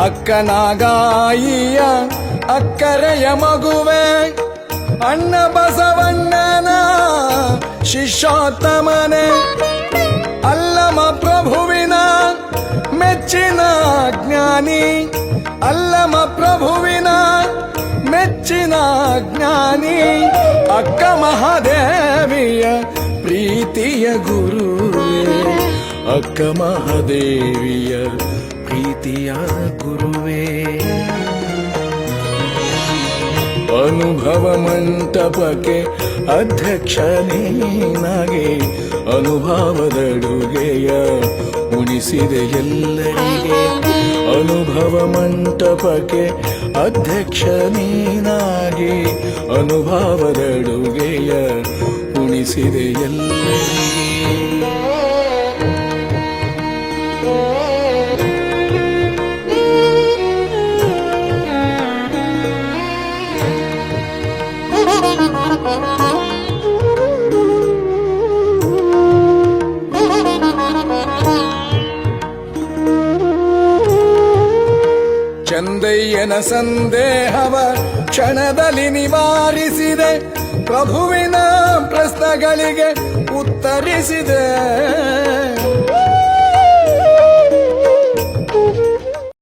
ಅಕ್ಕನಾಗಾಯಿಯ ಅಕ್ಕರೆಯ ಮಗುವೆ ಅಣ್ಣ ಬಸವಣ್ಣನ ಶಿಷ್ಯೋತ್ತಮನೆ ಅಲ್ಲಮ ಪ್ರಭುವಿನ ಮೆಚ್ಚಿನ ಜ್ಞಾನಿ ಅಲ್ಲಮ ಪ್ರಭುವಿನ ಮೆಚ್ಚಿನ ಜ್ಞಾನಿ ಅಕ್ಕ ಮಹಾದೇವಿಯ ಪ್ರೀತಿಯ ಗುರುವೇ ಅಕ್ಕ ಮಹಾದೇವಿಯ ಪ್ರೀತಿಯ ಗುರುವೇ ಅನುಭವ ಮಂಟಪಕ್ಕೆ ಅಧ್ಯಕ್ಷನೇನಾಗಿ ಅನುಭವದಡುಗೆಯ ಉಣಿಸಿದೆ ಎಲ್ಲರಿಗೆ ಅನುಭವ ಮಂಟಪಕ್ಕೆ ಅಧ್ಯಕ್ಷನೇನಾಗಿ ಅನುಭವದಡುಗೆಯ ಉಣಿಸಿದೆ ಎಲ್ಲರಿಗೆ ಚಂದಯ್ಯನ ಸಂದೇಹವ ಕ್ಷಣದಲ್ಲಿ ನಿವಾರಿಸಿದೆ ಪ್ರಭುವಿನ ಪ್ರಶ್ನೆಗಳಿಗೆ ಉತ್ತರಿಸಿದೆ